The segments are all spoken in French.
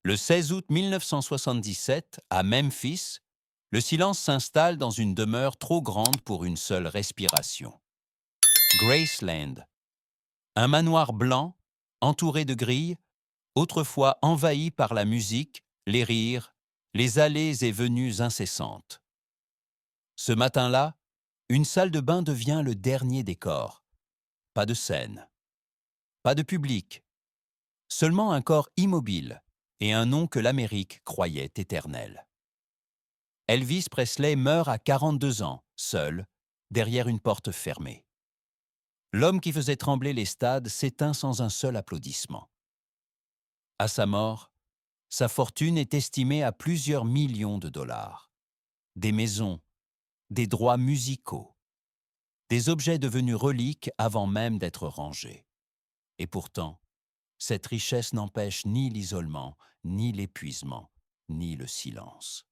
Le 16 août 1977, à Memphis, le silence s'installe dans une demeure trop grande pour une seule respiration. Graceland, un manoir blanc, entouré de grilles, autrefois envahi par la musique, les rires, les allées et venues incessantes. Ce matin-là, une salle de bain devient le dernier décor. Pas de scène, pas de public, seulement un corps immobile et un nom que l'Amérique croyait éternel. Elvis Presley meurt à 42 ans, seul, derrière une porte fermée. L'homme qui faisait trembler les stades s'éteint sans un seul applaudissement. À sa mort, sa fortune est estimée à plusieurs millions de dollars. Des maisons, des droits musicaux, des objets devenus reliques avant même d'être rangés. Et pourtant, cette richesse n'empêche ni l'isolement, ni l'épuisement, ni le silence.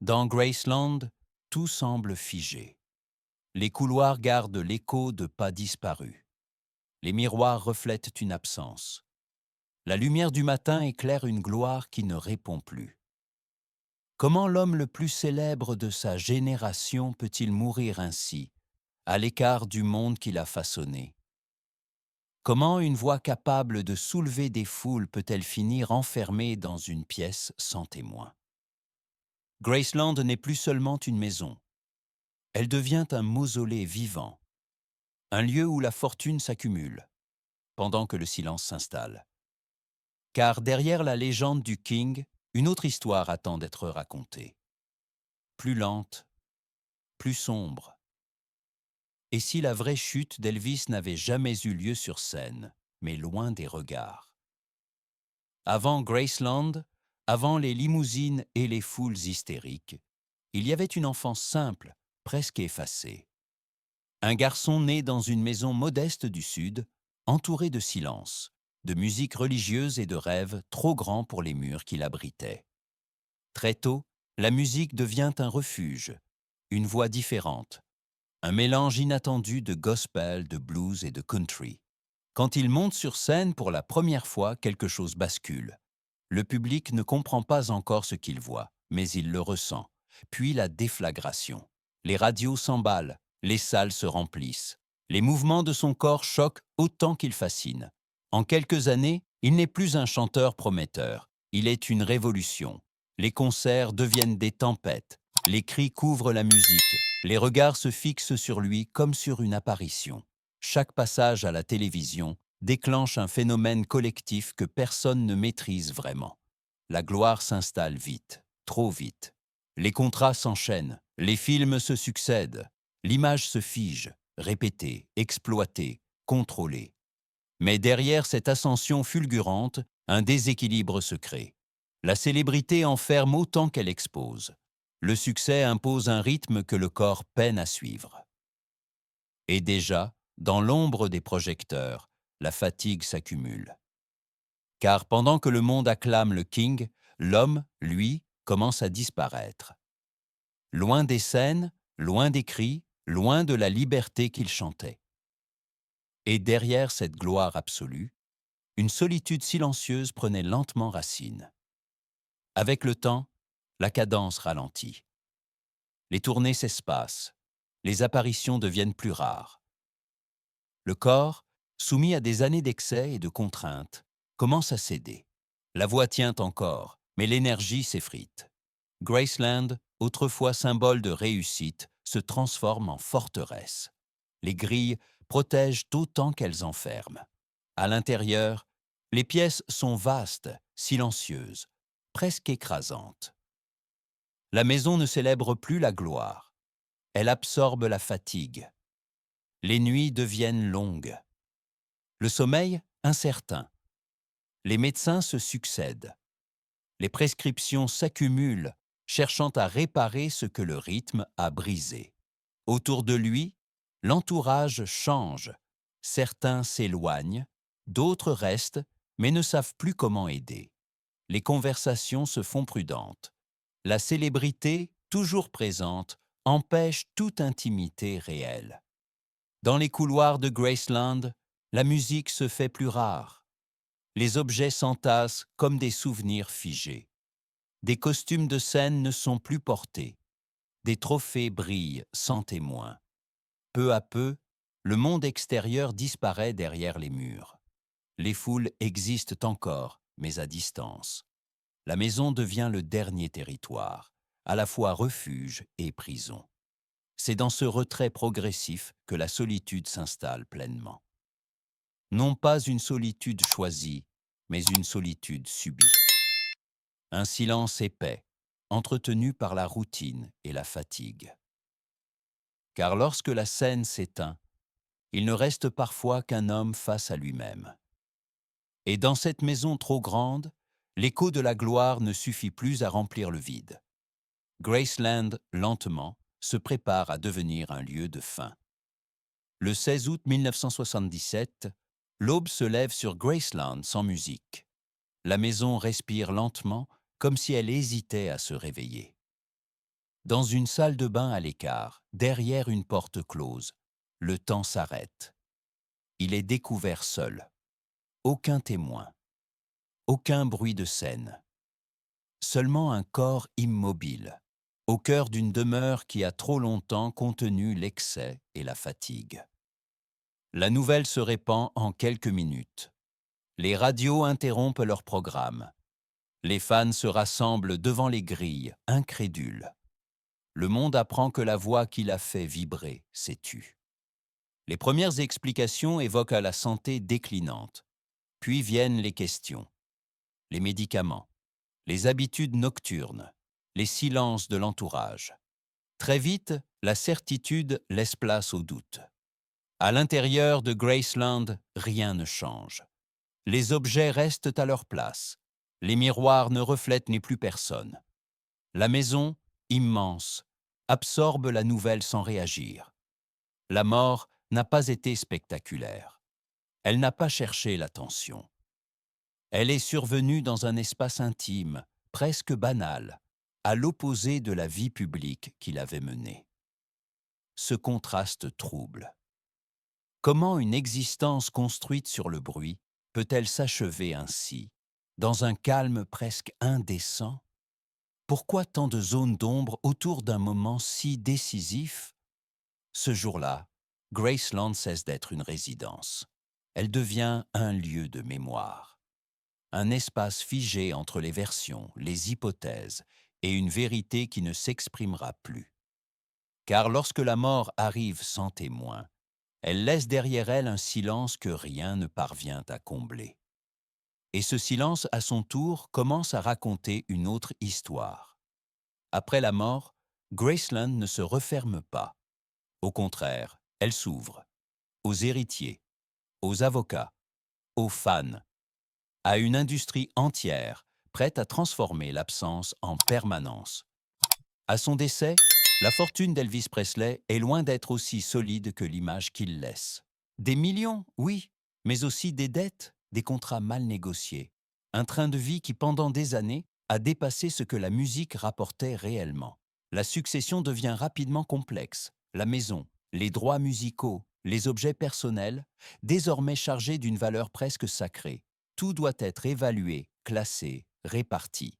Dans Graceland, tout semble figé. Les couloirs gardent l'écho de pas disparus. Les miroirs reflètent une absence. La lumière du matin éclaire une gloire qui ne répond plus. Comment l'homme le plus célèbre de sa génération peut-il mourir ainsi, à l'écart du monde qu'il a façonné? Comment une voix capable de soulever des foules peut-elle finir enfermée dans une pièce sans témoin? Graceland n'est plus seulement une maison. Elle devient un mausolée vivant, un lieu où la fortune s'accumule, pendant que le silence s'installe. Car derrière la légende du King, une autre histoire attend d'être racontée. Plus lente, plus sombre. Et si la vraie chute d'Elvis n'avait jamais eu lieu sur scène, mais loin des regards? Avant Graceland, avant les limousines et les foules hystériques, il y avait une enfance simple, presque effacée. Un garçon né dans une maison modeste du Sud, entouré de silence, de musique religieuse et de rêves trop grands pour les murs qui l'abritaient. Très tôt, la musique devient un refuge, une voix différente, un mélange inattendu de gospel, de blues et de country. Quand il monte sur scène pour la première fois, quelque chose bascule. Le public ne comprend pas encore ce qu'il voit, mais il le ressent. Puis la déflagration. Les radios s'emballent, les salles se remplissent. Les mouvements de son corps choquent autant qu'il fascine. En quelques années, il n'est plus un chanteur prometteur. Il est une révolution. Les concerts deviennent des tempêtes. Les cris couvrent la musique. Les regards se fixent sur lui comme sur une apparition. Chaque passage à la télévision déclenche un phénomène collectif que personne ne maîtrise vraiment. La gloire s'installe vite, trop vite. Les contrats s'enchaînent, les films se succèdent, l'image se fige, répétée, exploitée, contrôlée. Mais derrière cette ascension fulgurante, un déséquilibre se crée. La célébrité enferme autant qu'elle expose. Le succès impose un rythme que le corps peine à suivre. Et déjà, dans l'ombre des projecteurs, la fatigue s'accumule. Car pendant que le monde acclame le King, l'homme, lui, commence à disparaître. Loin des scènes, loin des cris, loin de la liberté qu'il chantait. Et derrière cette gloire absolue, une solitude silencieuse prenait lentement racine. Avec le temps, la cadence ralentit. Les tournées s'espacent, les apparitions deviennent plus rares. Le corps, soumis à des années d'excès et de contraintes, commence à céder. La voix tient encore, mais l'énergie s'effrite. Graceland, autrefois symbole de réussite, se transforme en forteresse. Les grilles protègent autant qu'elles enferment. À l'intérieur, les pièces sont vastes, silencieuses, presque écrasantes. La maison ne célèbre plus la gloire. Elle absorbe la fatigue. Les nuits deviennent longues. Le sommeil, incertain. Les médecins se succèdent. Les prescriptions s'accumulent, cherchant à réparer ce que le rythme a brisé. Autour de lui, l'entourage change. Certains s'éloignent, d'autres restent, mais ne savent plus comment aider. Les conversations se font prudentes. La célébrité, toujours présente, empêche toute intimité réelle. Dans les couloirs de Graceland, la musique se fait plus rare. Les objets s'entassent comme des souvenirs figés. Des costumes de scène ne sont plus portés. Des trophées brillent sans témoin. Peu à peu, le monde extérieur disparaît derrière les murs. Les foules existent encore, mais à distance. La maison devient le dernier territoire, à la fois refuge et prison. C'est dans ce retrait progressif que la solitude s'installe pleinement. Non pas une solitude choisie, mais une solitude subie. Un silence épais, entretenu par la routine et la fatigue. Car lorsque la scène s'éteint, il ne reste parfois qu'un homme face à lui-même. Et dans cette maison trop grande, l'écho de la gloire ne suffit plus à remplir le vide. Graceland, lentement, se prépare à devenir un lieu de fin. Le 16 août 1977, l'aube se lève sur Graceland sans musique. La maison respire lentement, comme si elle hésitait à se réveiller. Dans une salle de bain à l'écart, derrière une porte close, le temps s'arrête. Il est découvert seul. Aucun témoin. Aucun bruit de scène. Seulement un corps immobile, au cœur d'une demeure qui a trop longtemps contenu l'excès et la fatigue. La nouvelle se répand en quelques minutes. Les radios interrompent leur programme. Les fans se rassemblent devant les grilles, incrédules. Le monde apprend que la voix qui l'a fait vibrer s'est tue. Les premières explications évoquent la santé déclinante. Puis viennent les questions. Les médicaments, les habitudes nocturnes, les silences de l'entourage. Très vite, la certitude laisse place au doute. À l'intérieur de Graceland, rien ne change. Les objets restent à leur place. Les miroirs ne reflètent ni plus personne. La maison, immense, absorbe la nouvelle sans réagir. La mort n'a pas été spectaculaire. Elle n'a pas cherché l'attention. Elle est survenue dans un espace intime, presque banal, à l'opposé de la vie publique qu'il avait menée. Ce contraste trouble. Comment une existence construite sur le bruit peut-elle s'achever ainsi, dans un calme presque indécent? Pourquoi tant de zones d'ombre autour d'un moment si décisif? Ce jour-là, Graceland cesse d'être une résidence. Elle devient un lieu de mémoire. Un espace figé entre les versions, les hypothèses et une vérité qui ne s'exprimera plus. Car lorsque la mort arrive sans témoin, elle laisse derrière elle un silence que rien ne parvient à combler. Et ce silence, à son tour, commence à raconter une autre histoire. Après la mort, Graceland ne se referme pas. Au contraire, elle s'ouvre. Aux héritiers, aux avocats, aux fans, à une industrie entière prête à transformer l'absence en permanence. À son décès, la fortune d'Elvis Presley est loin d'être aussi solide que l'image qu'il laisse. Des millions, oui, mais aussi des dettes, des contrats mal négociés. Un train de vie qui, pendant des années, a dépassé ce que la musique rapportait réellement. La succession devient rapidement complexe. La maison, les droits musicaux, les objets personnels, désormais chargés d'une valeur presque sacrée. Tout doit être évalué, classé, réparti.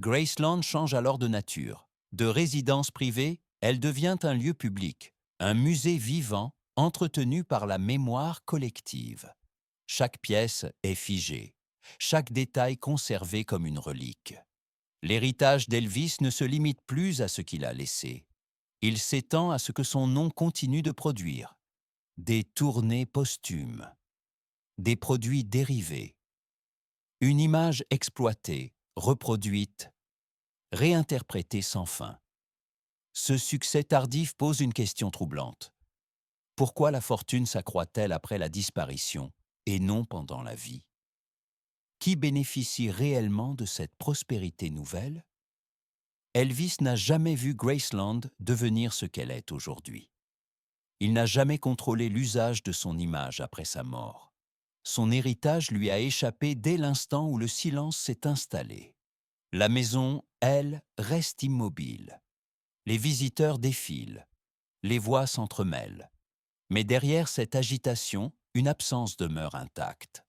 Graceland change alors de nature. De résidence privée, elle devient un lieu public, un musée vivant entretenu par la mémoire collective. Chaque pièce est figée, chaque détail conservé comme une relique. L'héritage d'Elvis ne se limite plus à ce qu'il a laissé. Il s'étend à ce que son nom continue de produire. Des tournées posthumes, des produits dérivés, une image exploitée, reproduite, réinterprétée sans fin. Ce succès tardif pose une question troublante. Pourquoi la fortune s'accroît-elle après la disparition et non pendant la vie? Qui bénéficie réellement de cette prospérité nouvelle? Elvis n'a jamais vu Graceland devenir ce qu'elle est aujourd'hui. Il n'a jamais contrôlé l'usage de son image après sa mort. Son héritage lui a échappé dès l'instant où le silence s'est installé. La maison, elle, reste immobile. Les visiteurs défilent. Les voix s'entremêlent. Mais derrière cette agitation, une absence demeure intacte.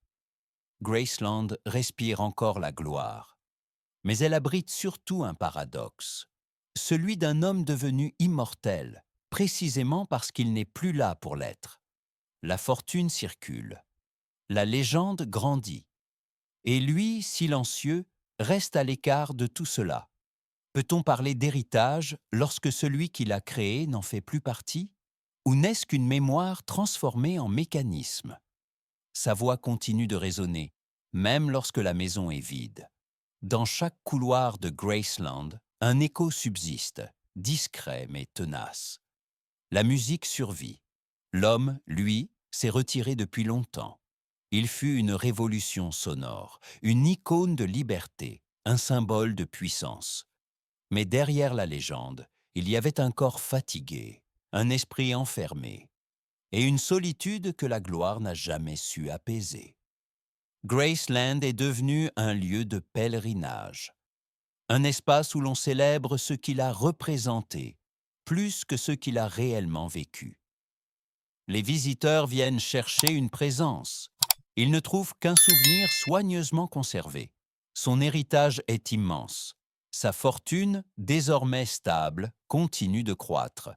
Graceland respire encore la gloire. Mais elle abrite surtout un paradoxe, celui d'un homme devenu immortel, précisément parce qu'il n'est plus là pour l'être. La fortune circule. La légende grandit. Et lui, silencieux, reste à l'écart de tout cela. Peut-on parler d'héritage lorsque celui qui l'a créé n'en fait plus partie? Ou n'est-ce qu'une mémoire transformée en mécanisme? Sa voix continue de résonner, même lorsque la maison est vide. Dans chaque couloir de Graceland, un écho subsiste, discret mais tenace. La musique survit. L'homme, lui, s'est retiré depuis longtemps. Il fut une révolution sonore, une icône de liberté, un symbole de puissance. Mais derrière la légende, il y avait un corps fatigué, un esprit enfermé, et une solitude que la gloire n'a jamais su apaiser. Graceland est devenu un lieu de pèlerinage, un espace où l'on célèbre ce qu'il a représenté, plus que ce qu'il a réellement vécu. Les visiteurs viennent chercher une présence. Ils ne trouvent qu'un souvenir soigneusement conservé. Son héritage est immense. Sa fortune, désormais stable, continue de croître.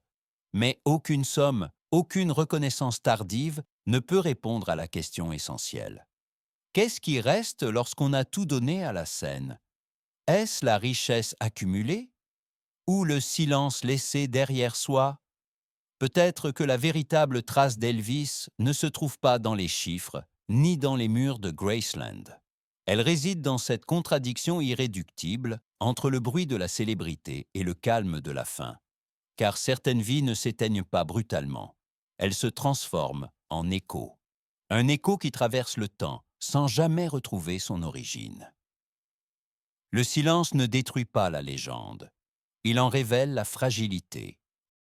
Mais aucune somme, aucune reconnaissance tardive ne peut répondre à la question essentielle. Qu'est-ce qui reste lorsqu'on a tout donné à la scène? Est-ce la richesse accumulée? Ou le silence laissé derrière soi? Peut-être que la véritable trace d'Elvis ne se trouve pas dans les chiffres, ni dans les murs de Graceland. Elle réside dans cette contradiction irréductible entre le bruit de la célébrité et le calme de la fin. Car certaines vies ne s'éteignent pas brutalement. Elles se transforment en écho. Un écho qui traverse le temps sans jamais retrouver son origine. Le silence ne détruit pas la légende. Il en révèle la fragilité.